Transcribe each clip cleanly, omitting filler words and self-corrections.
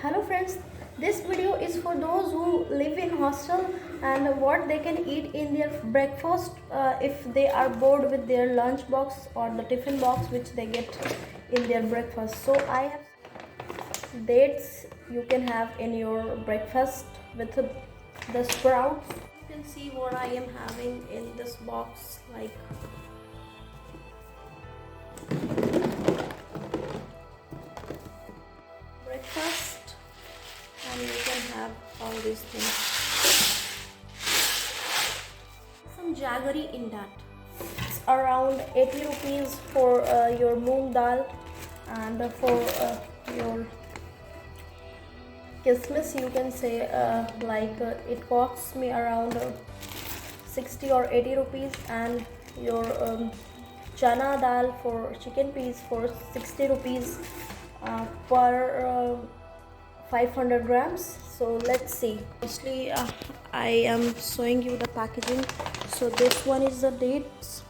Hello friends, this video is for those who live in hostel and what they can eat in their breakfast if they are bored with their lunch box or the tiffin box which they get in their breakfast. So I have dates you can have in your breakfast with the sprouts. You can see what I am having in this box, like breakfast, and you can have all these things. Some jaggery in that. It's around 80 rupees for your moong dal, and for your kismis you can say it costs me around 60 or 80 rupees, and your chana dal for chicken peas for 60 rupees per 500 grams. So let's see. Firstly, I am showing you the packaging. So this one is the dates,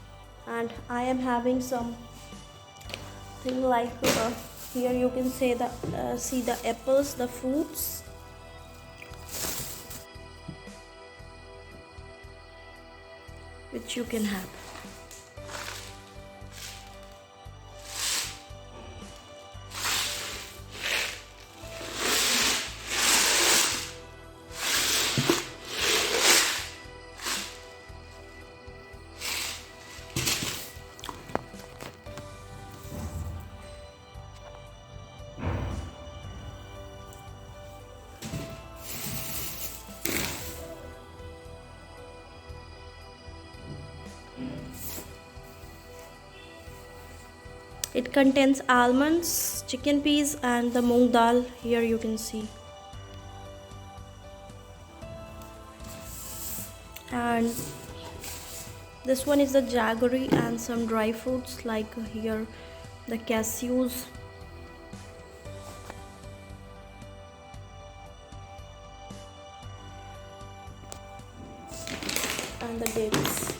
and I am having some thing like here you can say the see the apples, the fruits, which you can have. It contains almonds, chicken peas, and the moong dal. Here you can see. And this one is the jaggery and some dry fruits, like here the cashews, and the dates.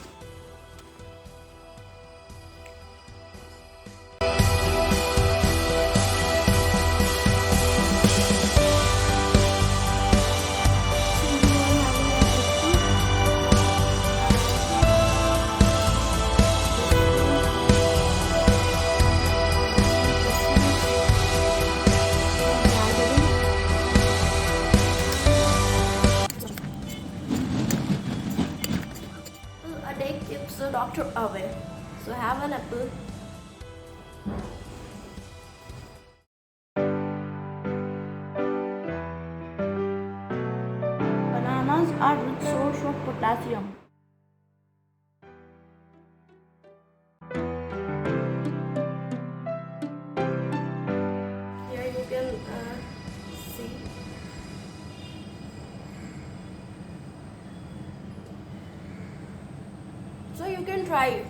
A day keeps the doctor away. So have an apple. Bananas are rich source of potassium. Here you can see. So you can try it.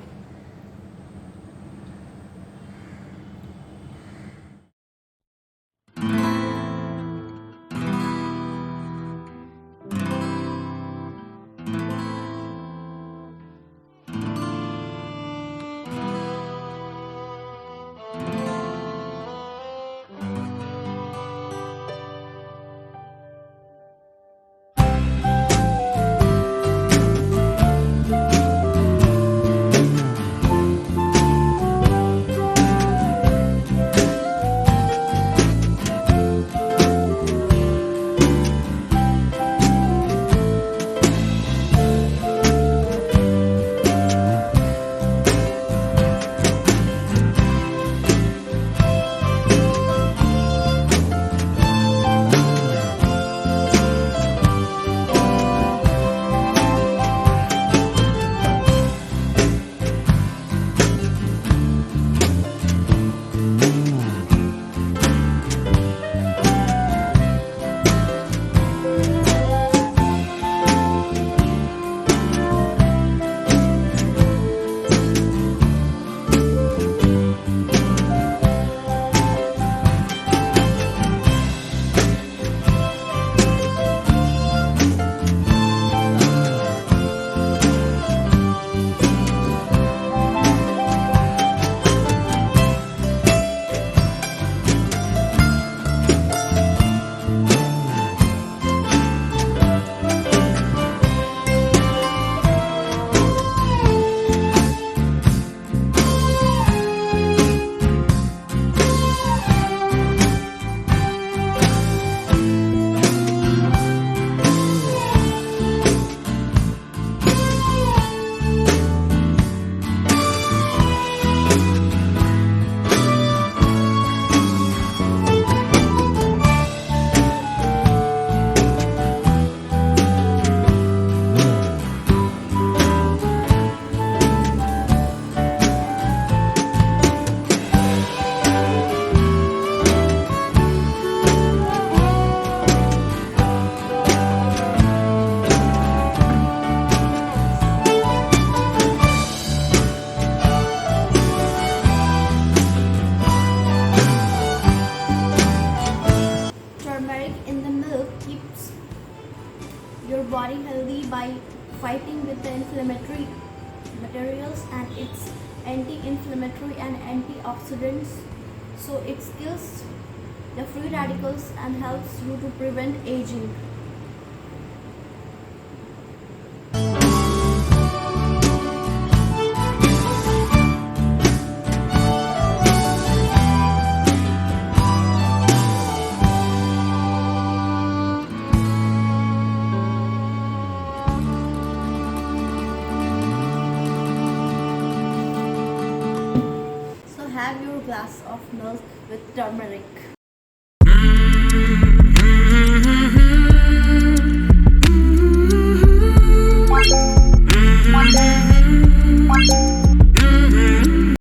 turmeric in the milk keeps your body healthy by fighting with the inflammatory materials, and it's anti-inflammatory and antioxidants, so it kills the free radicals and helps you to prevent aging. So have your glass of milk with turmeric.